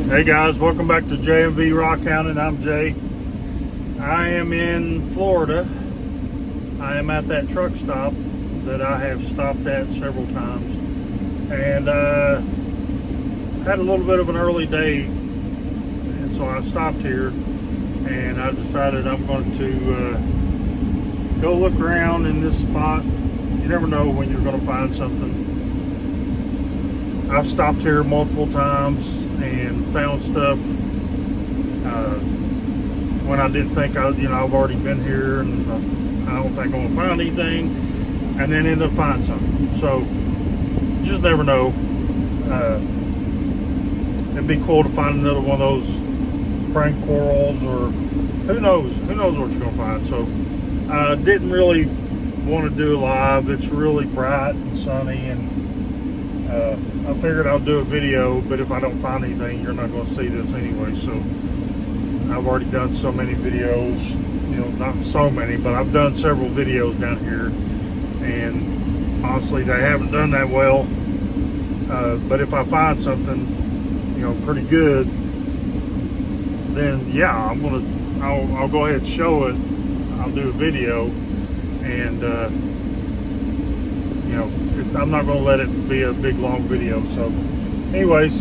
Hey guys, welcome back to J&V Rock Hounding. I'm Jay. I am in Florida. I am at that truck stop that I have stopped at several times, and had a little bit of an early day, and so I stopped here and I decided I'm going to go look around in this spot. You never know when you're going to find something. I've stopped here multiple times and found stuff when I didn't think I've already been here and I don't think I'm going to find anything, and then end up finding something. So you just never know. It'd be cool to find another one of those prank corals, or who knows what you're going to find. So I didn't really want to do a live. It's really bright and sunny, and I figured I'll do a video, but if I don't find anything, you're not going to see this anyway. So I've already done so many videos, not so many, but I've done several videos down here, and honestly, they haven't done that well. But if I find something, pretty good, then yeah, I'll go ahead and show it. I'll do a video, and I'm not going to let it be a big long video. So anyways,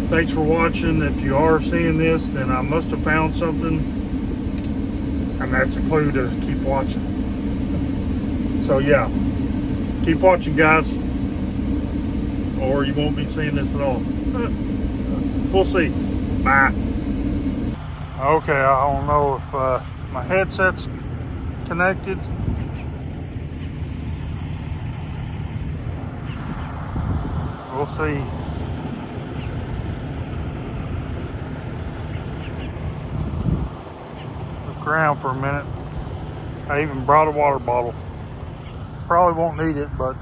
thanks for watching. If you are seeing this, then I must have found something, and that's a clue to keep watching. So yeah, keep watching, guys, or you won't be seeing this at all. We'll see. Bye. Okay, I don't know if my headset's connected. We'll see. Look around for a minute. I even brought a water bottle. Probably won't need it, but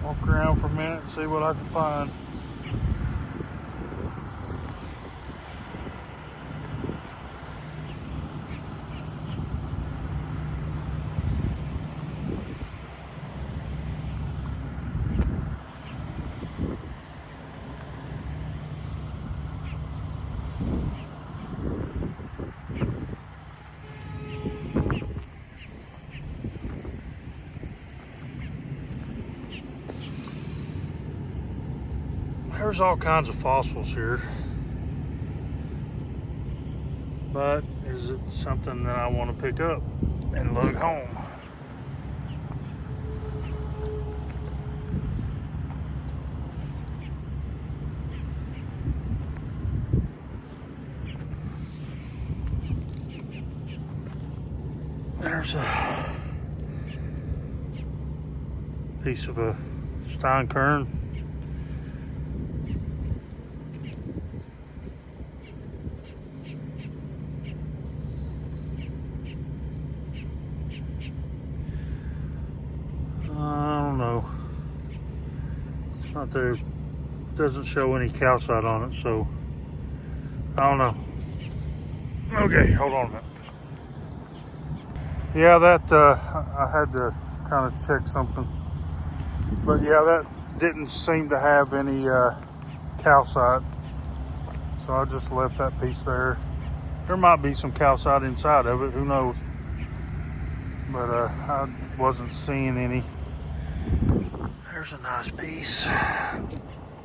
walk around for a minute and see what I can find. There's all kinds of fossils here, but is it something that I want to pick up and lug home? There's a piece of a steinkorn. I don't know. It's not there. It doesn't show any calcite on it, so I don't know. Okay, hold on a minute. Yeah, that I had to kind of check something, but yeah, that didn't seem to have any calcite, so I just left that piece there. There might be some calcite inside of it, who knows, but I wasn't seeing any. There's a nice piece.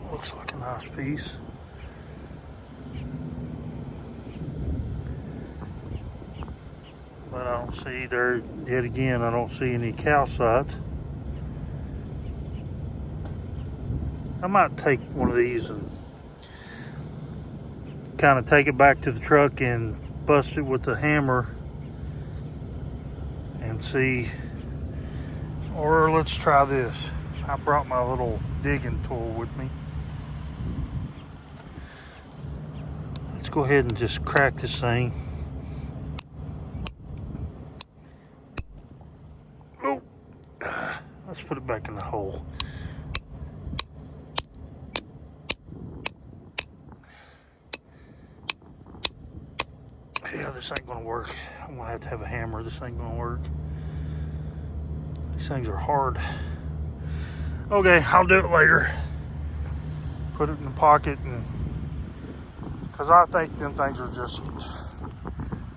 Looks like a nice piece. But I don't see there, yet again, I don't see any calcite. I might take one of these and kind of take it back to the truck and bust it with a hammer and see. Or let's try this. I brought my little digging tool with me. Let's go ahead and just crack this thing. Oh, let's put it back in the hole. Yeah, this ain't gonna work. I'm gonna have a hammer. This ain't gonna work. These things are hard. Okay, I'll do it later. Put it in the pocket, and because I think them things are just,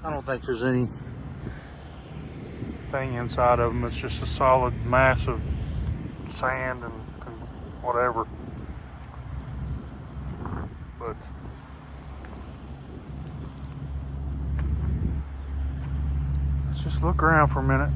I don't think there's any thing inside of them. It's just a solid mass of sand and whatever. But let's just look around for a minute.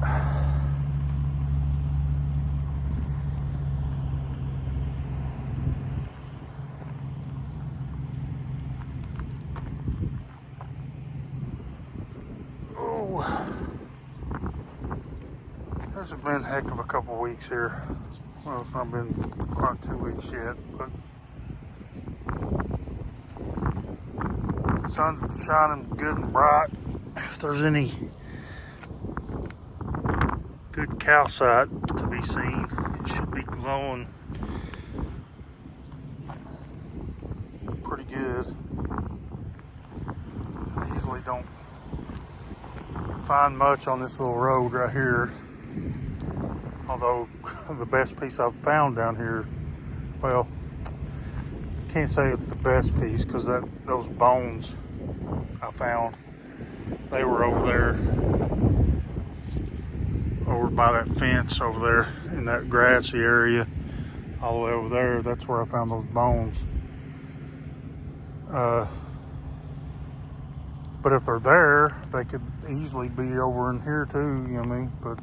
This has been a heck of a couple weeks here. Well, it's not been quite 2 weeks yet, but the sun's shining good and bright. If there's any good calcite to be seen, it should be glowing pretty good. I usually don't find much on this little road right here. Although the best piece I've found down here, well, can't say it's the best piece because those bones I found, they were over there, over by that fence over there in that grassy area, all the way over there. That's where I found those bones. But if they're there, they could easily be over in here too, you know what I mean? But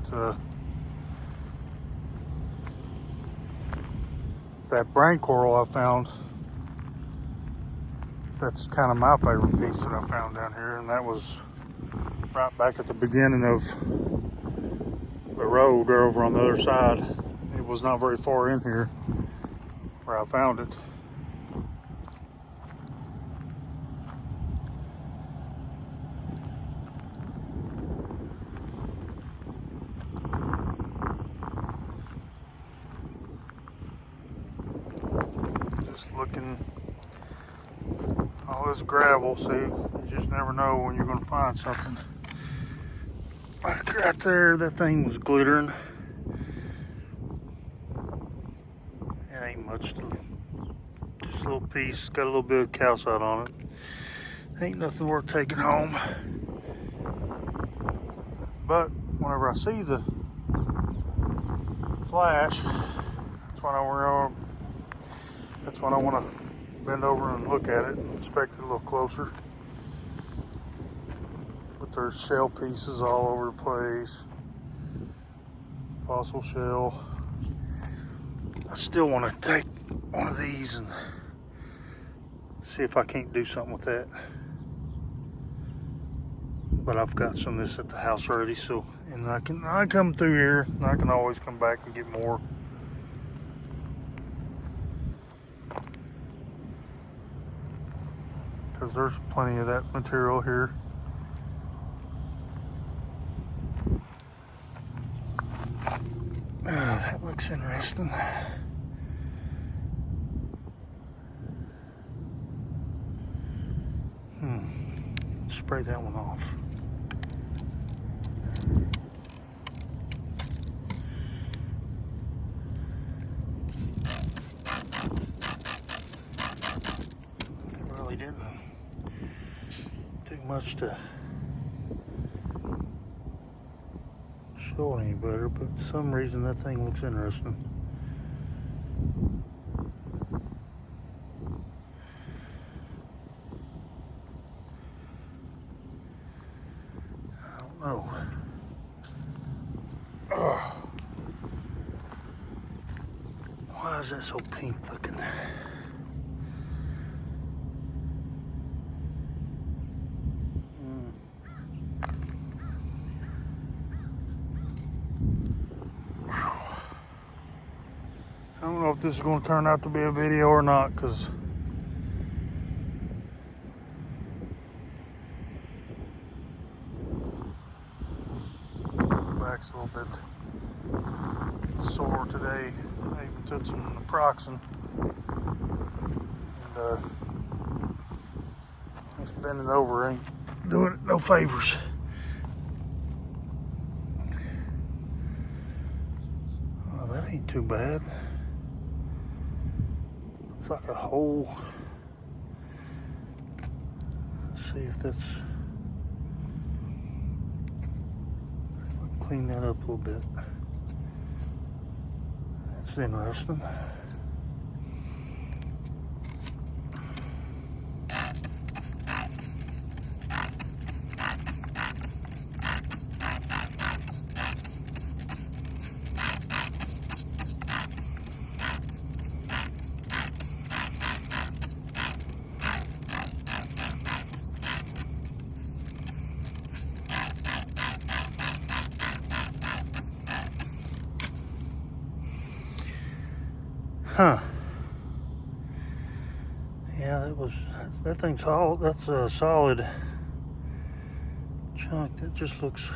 that brain coral I found, that's kind of my favorite piece that I found down here, and that was right back at the beginning of the road or over on the other side. It was not very far in here where I found it. Looking all this gravel, see, you just never know when you're going to find something. Like right there, that thing was glittering. It ain't much, just a little piece, got a little bit of calcite on it. Ain't nothing worth taking home. But whenever I see the flash, that's when I want to bend over and look at it and inspect it a little closer. But there's shell pieces all over the place. Fossil shell. I still want to take one of these and see if I can't do something with that. But I've got some of this at the house already, so, and I come through here and I can always come back and get more. Because there's plenty of that material here. That looks interesting. Spray that one off. It really didn't do much to show any better, but for some reason that thing looks interesting. I don't know. Why is that so pink looking? I don't know if this is going to turn out to be a video or not, because my back's a little bit sore today. I even took some naproxen, and this bending over ain't doing it no favors. Oh, that ain't too bad. It's like a hole. Let's see if that's... If I can clean that up a little bit. That's interesting. Huh. Yeah, that thing's all, that's a solid chunk. That just looks,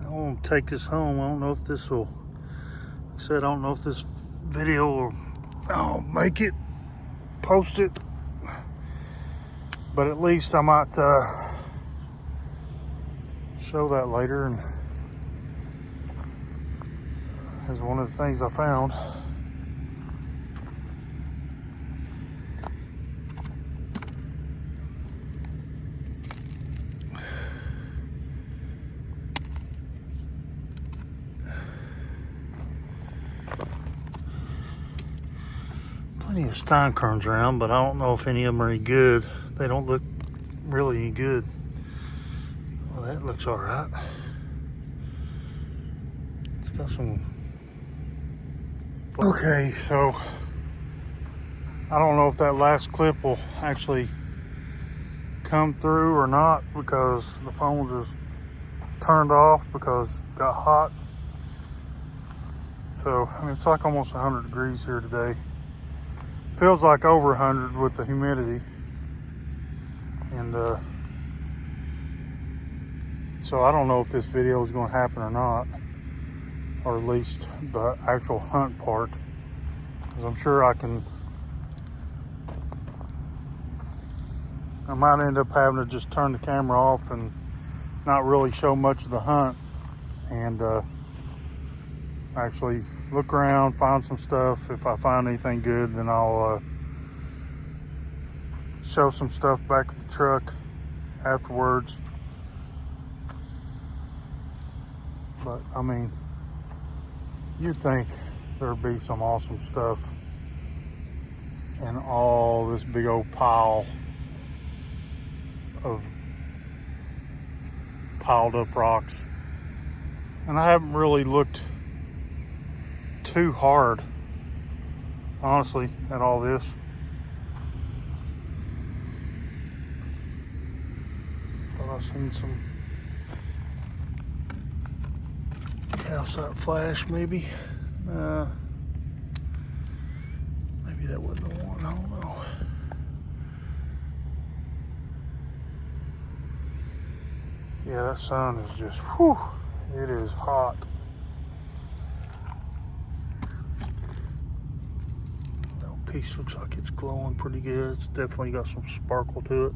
I want to take this home. I don't know if this will, like I said, I don't know if this video will, I'll make it, post it, but at least I might show that later, and is one of the things I found. Plenty of steinkerns around, but I don't know if any of them are any good. They don't look really any good. Well, that looks all right. It's got some... Okay, so I don't know if that last clip will actually come through or not, because the phone just turned off because it got hot. So, I mean, it's like almost 100 degrees here today. Feels like over 100 with the humidity. And so I don't know if this video is going to happen or not, or at least the actual hunt part, because I'm sure I might end up having to just turn the camera off and not really show much of the hunt, and actually look around, find some stuff. If I find anything good, then I'll show some stuff back at the truck afterwards. But I mean, you'd think there'd be some awesome stuff in all this big old pile of piled up rocks. And I haven't really looked too hard, honestly, at all this. Thought I seen some calcite flash, maybe. Maybe that wasn't the one, I don't know. Yeah, that sun is just, whew, it is hot. That piece looks like it's glowing pretty good. It's definitely got some sparkle to it.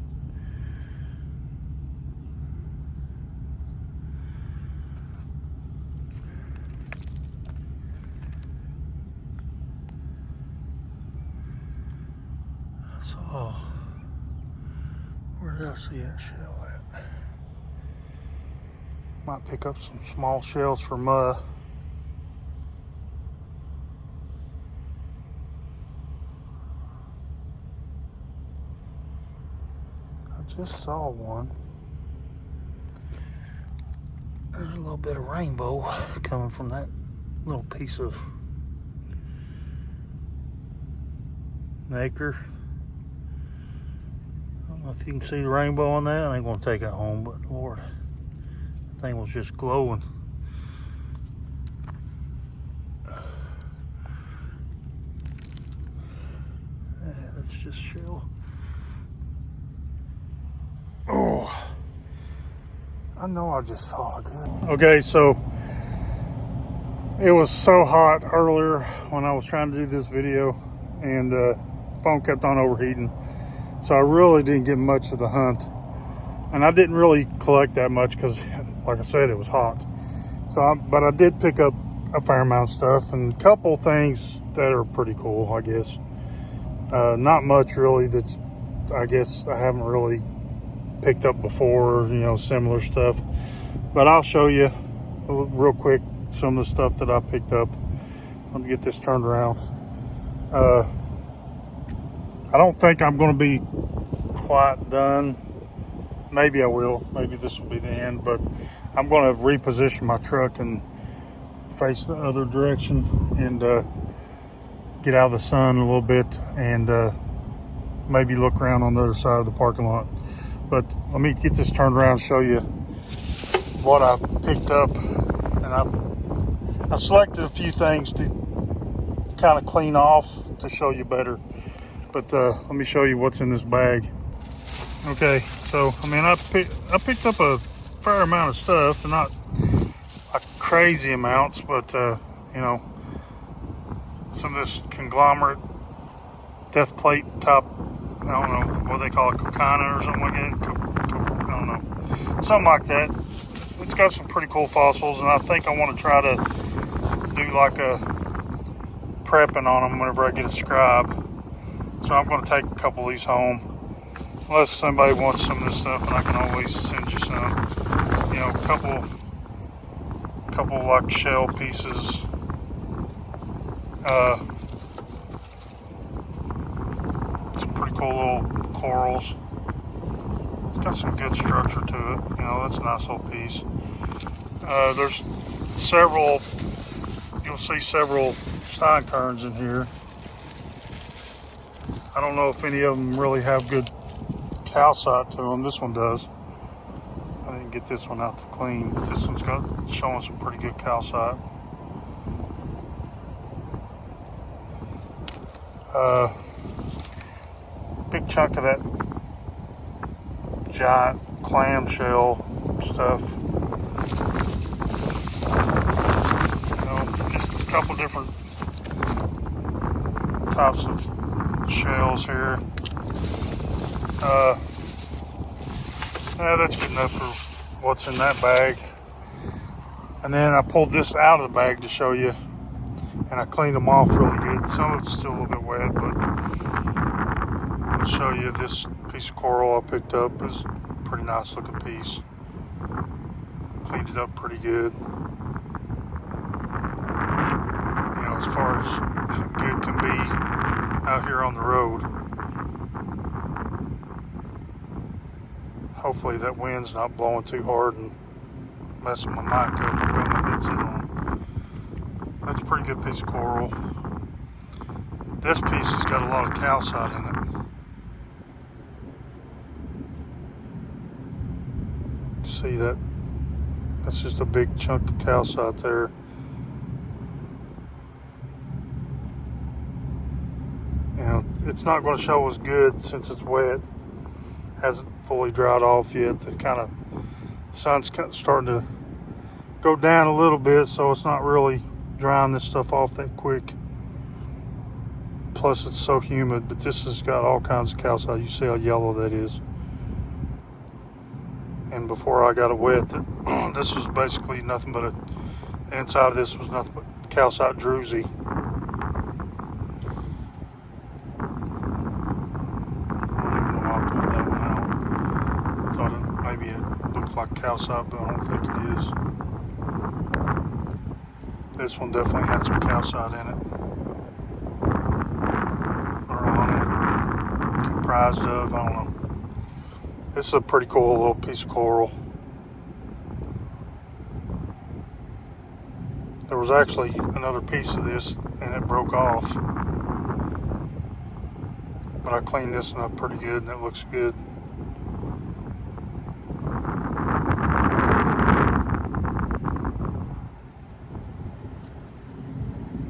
So, where did I see that shell at? Might pick up some small shells for mud. I just saw one. There's a little bit of rainbow coming from that little piece of nacre. I don't know if you can see the rainbow on that. I ain't gonna take it home, but Lord, that thing was just glowing. Yeah, that's just shell. Oh, I know I just saw a good. Okay, so it was so hot earlier when I was trying to do this video, and phone kept on overheating. So I really didn't get much of the hunt. And I didn't really collect that much because, like I said, it was hot. So, but I did pick up a fair amount of stuff, and a couple things that are pretty cool, I guess. Not much really that's, I guess, I haven't really picked up before, similar stuff. But I'll show you real quick some of the stuff that I picked up. Let me get this turned around. I don't think I'm going to be quite done. Maybe I will. Maybe this will be the end, but I'm going to reposition my truck and face the other direction and get out of the sun a little bit and maybe look around on the other side of the parking lot. But let me get this turned around and show you what I picked up. And I selected a few things to kind of clean off to show you better. But let me show you what's in this bag. Okay, so I picked up a fair amount of stuff, not like crazy amounts, but some of this conglomerate death plate top, I don't know what they call it, coquina or something like that. I don't know, something like that. It's got some pretty cool fossils, and I think I want to try to do like a prepping on them whenever I get a scribe. So I'm going to take a couple of these home, unless somebody wants some of this stuff, and I can always send you some. A couple like shell pieces. Some pretty cool little corals. It's got some good structure to it. That's a nice little piece. There's several, you'll see several steinkerns in here. I don't know if any of them really have good calcite to them. This one does. I didn't get this one out to clean, but this one's showing some pretty good calcite. Big chunk of that giant clamshell stuff. Just a couple different types of shells here. That's good enough for what's in that bag. And then I pulled this out of the bag to show you, and I cleaned them off really good. Some of it's still a little bit wet, but I'll show you this piece of coral I picked up. It's a pretty nice looking piece. Cleaned it up pretty good. As far as good can be out here on the road. Hopefully that wind's not blowing too hard and messing my mic up. I've got my headset on. That's a pretty good piece of coral. This piece has got a lot of calcite in it. See that? That's just a big chunk of calcite there. It's not going to show as good since it's wet. Hasn't fully dried off yet. The sun's starting to go down a little bit, so it's not really drying this stuff off that quick. Plus it's so humid, but this has got all kinds of calcite. You see how yellow that is. And before I got it wet, this was basically nothing but the inside of this was nothing but calcite druzy. Maybe it looked like calcite, but I don't think it is. This one definitely had some calcite in it, or on it, or comprised of, I don't know. This is a pretty cool little piece of coral. There was actually another piece of this, and it broke off. But I cleaned this one up pretty good, and it looks good.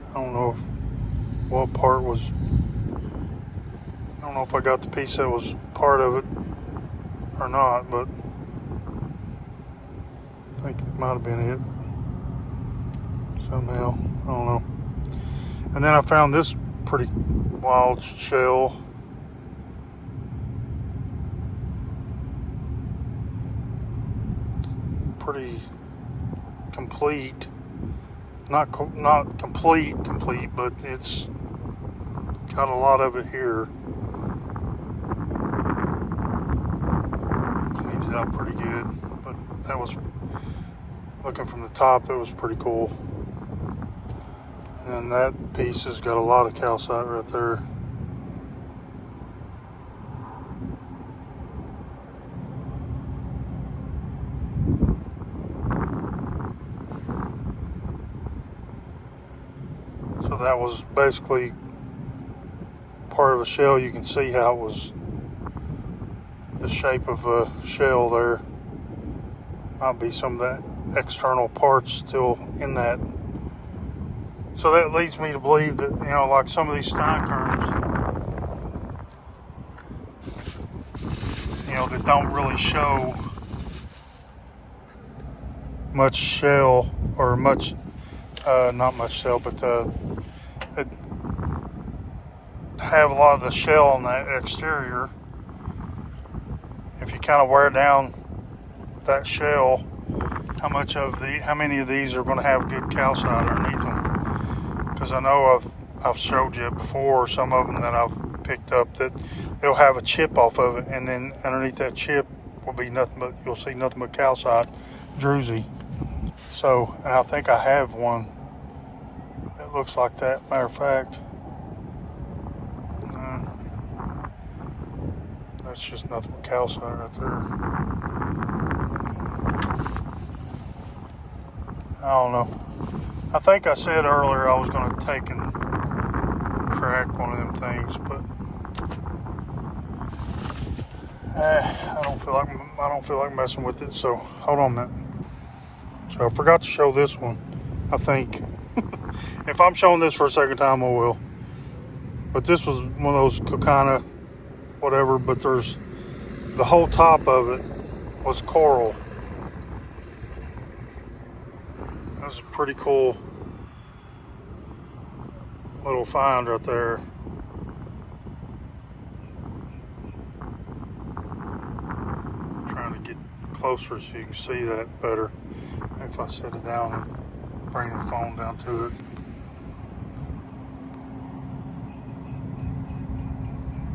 I don't know what part was, I don't know if I got the piece that was part of it or not, but I think it might have been it somehow. I don't know. And then I found this pretty wild shell. It's pretty complete. not complete, but it's got a lot of it here. Cleaned it out pretty good, but that was, looking from the top, that was pretty cool. And that piece has got a lot of calcite right there. So that was basically part of a shell. You can see how it was the shape of a shell there. Might be some of that external parts still in that. So that leads me to believe that, you know, like some of these steinkerns, you know, that don't really show much shell, or much, not much shell, but that have a lot of the shell on that exterior. If you kind of wear down that shell, how many of these are going to have good calcite underneath them? Because I know I've showed you before some of them that I've picked up that they'll have a chip off of it, and then underneath that chip will be nothing but, you'll see nothing but calcite, druzy. So, and I think I have one that looks like that. Matter of fact, that's just nothing but calcite right there. I don't know. I think I said earlier I was going to take and crack one of them things, but I don't feel like messing with it. So hold on a minute. So I forgot to show this one. I think if I'm showing this for a second time, I will. But this was one of those kind of whatever. But there's the whole top of it was coral. That was a pretty cool little find right there. Trying to get closer so you can see that better. If I set it down and bring the phone down to it.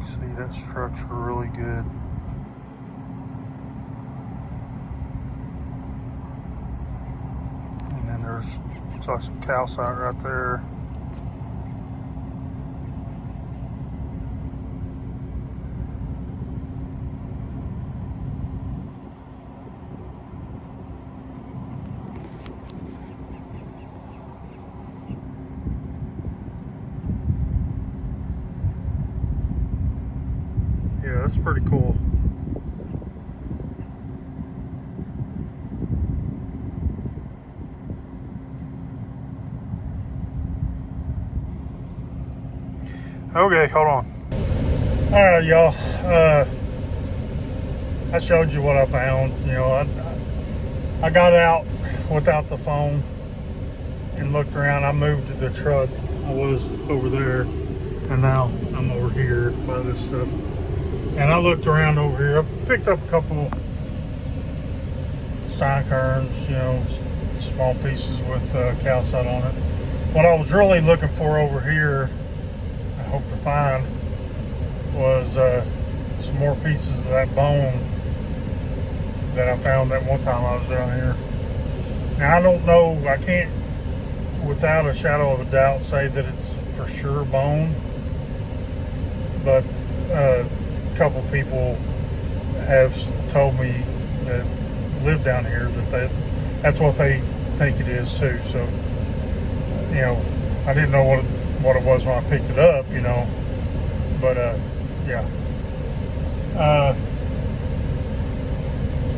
See that structure really good. And then there's like some calcite right there. Yeah, that's pretty cool. Okay, hold on. All right, y'all. I showed you what I found. You know, I got out without the phone and looked around. I moved to the truck. I was over there, and now I'm over here by this stuff. And I looked around over here. I picked up a couple steinkerns, you know, small pieces with calcite on it. What I was really looking for over here, I hope to find, was some more pieces of that bone that I found that one time I was down here. Now, I don't know, I can't, without a shadow of a doubt, say that it's for sure bone, but a couple people have told me that live down here that that's what they think it is too. So, you know, I didn't know what it was when I picked it up, you know, but yeah.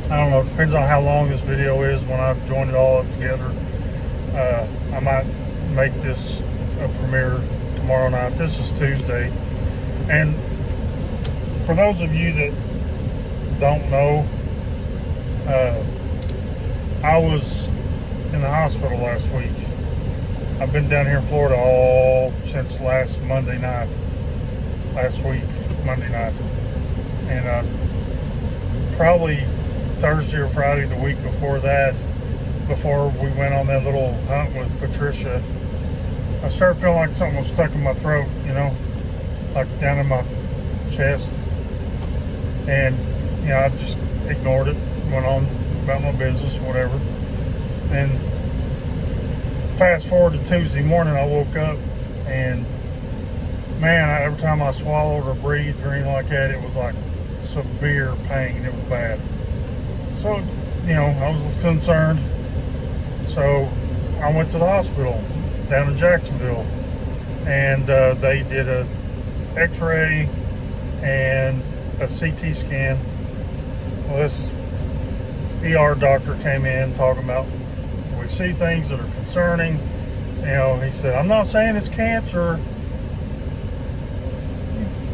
I don't know, it depends on how long this video is when I join it all up together. I might make this a premiere tomorrow night. This is Tuesday. And for those of you that don't know, I was in the hospital last week. I've been down here in Florida all since last Monday night. Last week, Monday night. And probably Thursday or Friday the week before that before we went on that little hunt with Patricia, I started feeling like something was stuck in my throat, like down in my chest. And, I just ignored it, went on about my business, whatever. And fast forward to Tuesday morning, I woke up and, man, every time I swallowed or breathed or anything like that, it was like severe pain. It was bad. So, I was concerned. So I went to the hospital down in Jacksonville, and they did a x-ray and a CT scan. Well, this ER doctor came in talking about, we see things that are concerning. He said, I'm not saying it's cancer.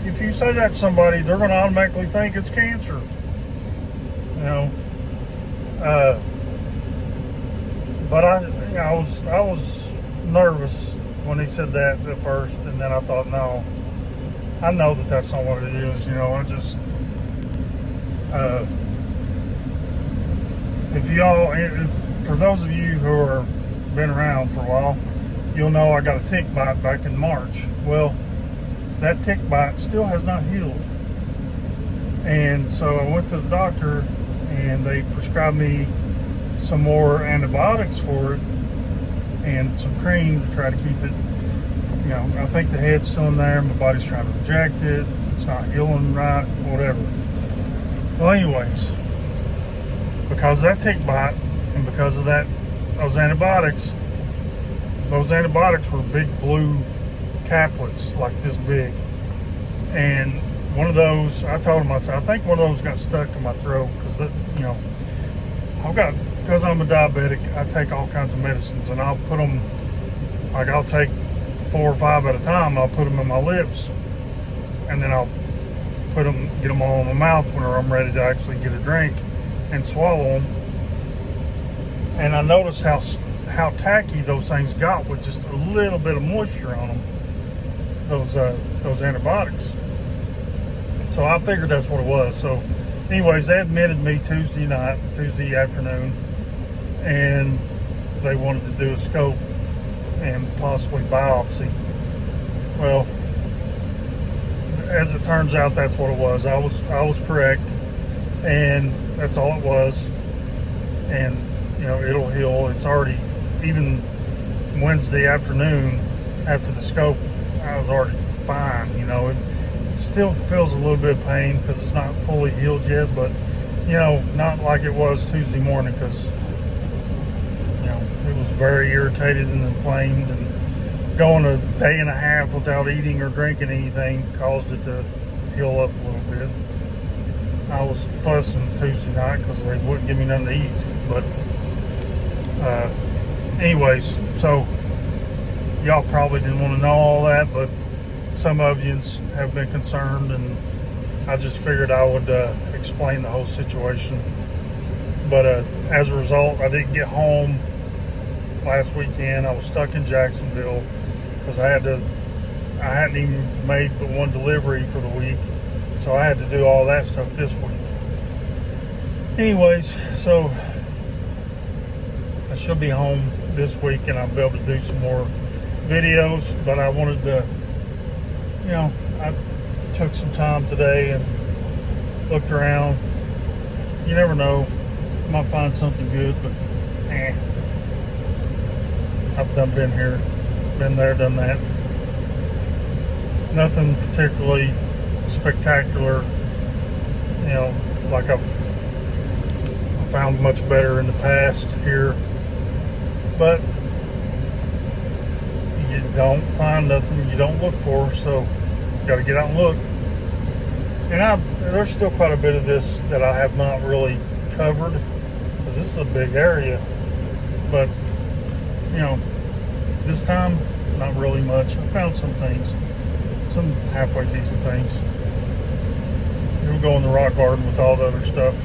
If you say that to somebody, they're going to automatically think it's cancer. But I was nervous when he said that at first, and then I thought, no, I know that that's not what it is. I just, if for those of you who are been around for a while, you'll know I got a tick bite back in March. Well, that tick bite still has not healed, and so I went to the doctor, and they prescribed me some more antibiotics for it and some cream to try to keep it. I think the head's still in there. My body's trying to reject it. It's not healing right, whatever. Well, anyways, because of that tick bite and because of those antibiotics were big blue caplets like this big. And one of those, I told him, I said, I think one of those got stuck in my throat because, because I'm a diabetic, I take all kinds of medicines, and I'll put them, like I'll take 4 or 5 at a time. I'll put them in my lips, and then I'll get them all in my mouth whenever I'm ready to actually get a drink and swallow them. And I noticed how tacky those things got with just a little bit of moisture on them, those antibiotics. So I figured that's what it was. So anyways, they admitted me Tuesday afternoon, and they wanted to do a scope and possibly biopsy. Well, as it turns out, that's what it was. I was correct, and that's all it was. And it'll heal. It's already, even Wednesday afternoon after the scope, I was already fine. It still feels a little bit of pain because it's not fully healed yet, but not like it was Tuesday morning, because it was very irritated and inflamed, and going a day and a half without eating or drinking anything caused it to heal up a little bit. I was fussing Tuesday night because they wouldn't give me nothing to eat. But anyways, so y'all probably didn't want to know all that, but some of you have been concerned, and I just figured I would explain the whole situation. But as a result, I didn't get home last weekend. I was stuck in Jacksonville because I hadn't even made but one delivery for the week, so I had to do all that stuff this week. Anyways, so I should be home this week, and I'll be able to do some more videos. But I wanted to, I took some time today and looked around. You never know, might find something good, but I've been here, been there, done that. Nothing particularly spectacular, like I've found much better in the past here. But you don't find nothing you don't look for, so you got to get out and look. And there's still quite a bit of this that I have not really covered, because this is a big area. But this time, not really much. I found some things, some halfway decent things. We'll go in the rock garden with all the other stuff.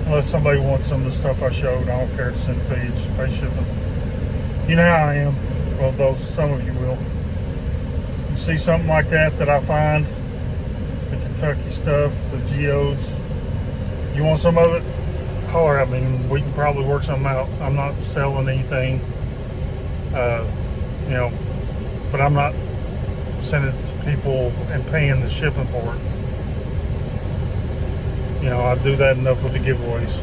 Unless somebody wants some of the stuff I showed, I don't care to send it to you. Just pay shipping. You know how I am. Well, some of you will. You see something like that I find, the Kentucky stuff, the geodes. You want some of it? holler at me and we can probably work something out. I'm not selling anything, you know, but I'm not sending it to people and paying the shipping for it. You know, I do that enough with the giveaways.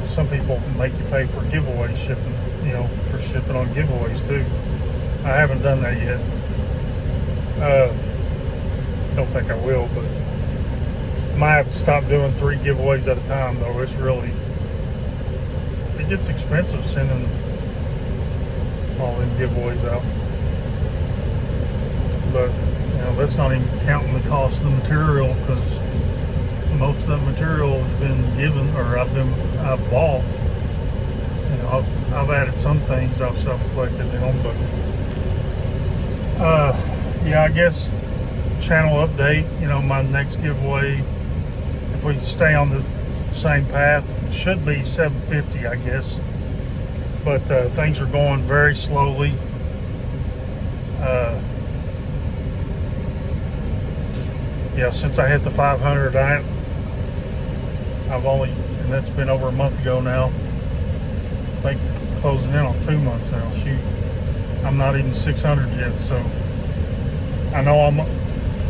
Some people make you pay for giveaway shipping, you know, for shipping on giveaways too. I haven't done that yet. Don't think I will, but I might have to stop doing 3 giveaways at a time though. It gets expensive sending all them giveaways out. But, you know, that's not even counting the cost of the material, because most of that material has been given, or I've bought. You know, I've added some things I've self-collected, you know, but yeah, I guess channel update, you know, my next giveaway, if we stay on the same path, should be 750, I guess. But things are going very slowly. Yeah, since I hit the 500, I've only, and that's been over a month ago now. I think closing in on 2 months now. Shoot, I'm not even 600 yet, so I know I'm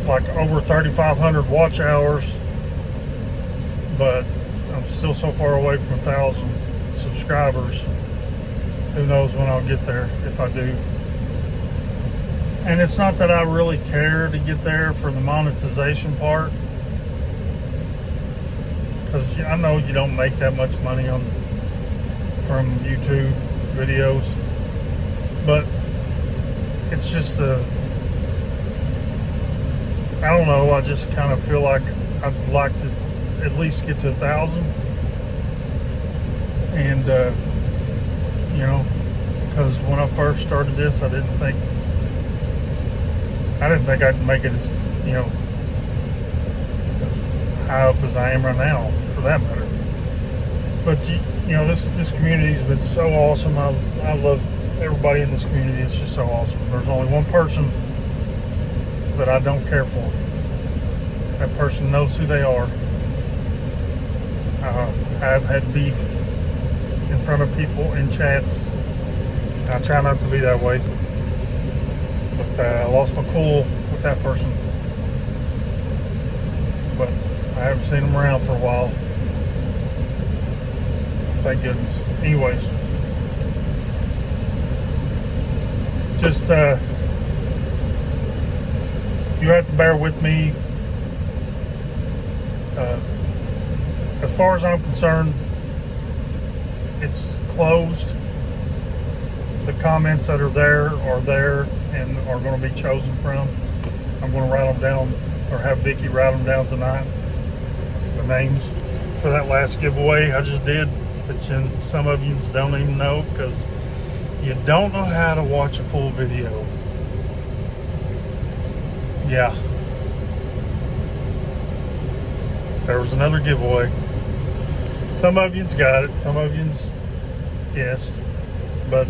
like over 3,500 watch hours, but I'm still so far away from 1,000 subscribers. Who knows when I'll get there, if I do. And it's not that I really care to get there for the monetization part, because I know you don't make that much money from YouTube videos, but it's just I don't know, I just kind of feel like I'd like to at least get to 1,000, and you know, because when I first started this, I didn't think I'd make it as, you know, as high up as I am right now, for that matter. But you know, this community's been so awesome. I love everybody in this community. It's just so awesome. There's only one person that I don't care for. That person knows who they are. I've had beef in front of people in chats. I try not to be that way. But I lost my cool with that person. But I haven't seen him around for a while. Thank goodness. Anyways, just you have to bear with me. As far as I'm concerned, it's closed. The comments that are there and are going to be chosen from. I'm going to write them down, or have Vicky write them down tonight. The names for that last giveaway I just did, but some of you don't even know, because you don't know how to watch a full video. Yeah. There was another giveaway. Some of you's got it, some of you's guessed, but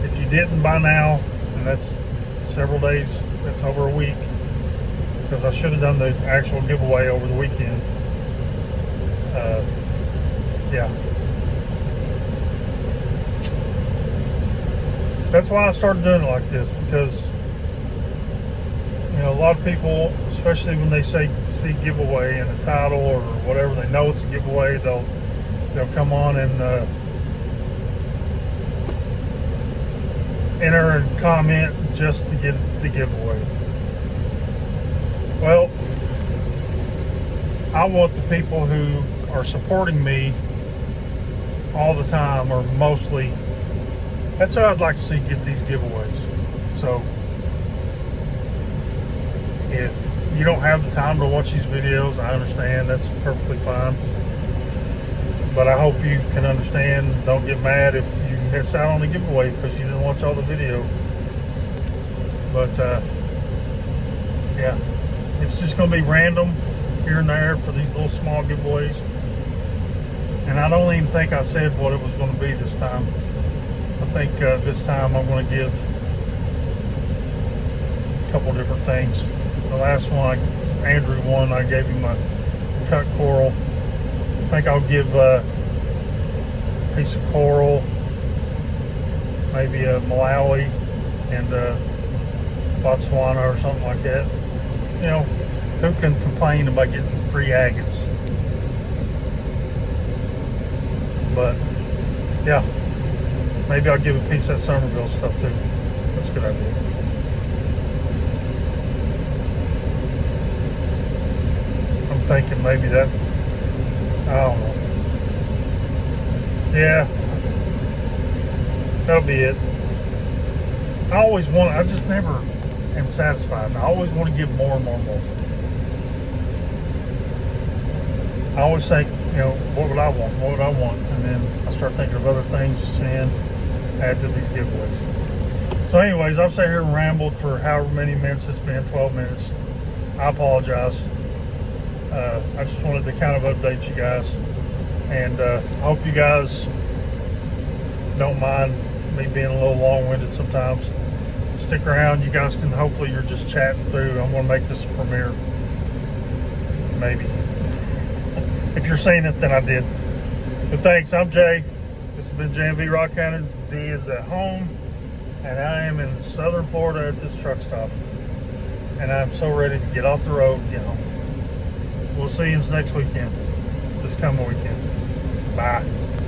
if you didn't by now, and that's several days, that's over a week, because I should have done the actual giveaway over the weekend. Yeah. That's why I started doing it like this, because you know, a lot of people, especially when they see giveaway in the title or whatever, they know it's a giveaway, they'll come on and enter and comment just to get the giveaway. Well, I want the people who are supporting me all the time, or mostly, that's how I'd like to see get these giveaways. So if you don't have the time to watch these videos, I understand, that's perfectly fine. But I hope you can understand, don't get mad if you miss out on the giveaway because you didn't watch all the video. But yeah, it's just going to be random here and there for these little small giveaways. And I don't even think I said what it was going to be this time. I think this time I'm going to give a couple different things. The last one, Andrew won, I gave him a cut coral. I think I'll give a piece of coral, maybe a Malawi and Botswana or something like that. You know, who can complain about getting free agates? But yeah, maybe I'll give a piece of that Somerville stuff too. That's a good idea. I'm thinking maybe that, I don't know. Yeah, that'll be it. I just never am satisfied. I always want to give more and more and more. I always think, you know, what would I want? What would I want? And then I start thinking of other things to send, add to these giveaways. So anyways, I've sat here and rambled for however many minutes it's been, 12 minutes. I apologize. I just wanted to kind of update you guys. And I hope you guys don't mind me being a little long-winded sometimes. Stick around. You guys can, hopefully you're just chatting through. I'm going to make this a premiere. Maybe. If you're seeing it, then I did. But thanks. I'm Jay. This has been JMV Rock Cannon. V is at home. And I am in southern Florida at this truck stop. And I'm so ready to get off the road and get home. We'll see you next weekend. This coming weekend. Bye.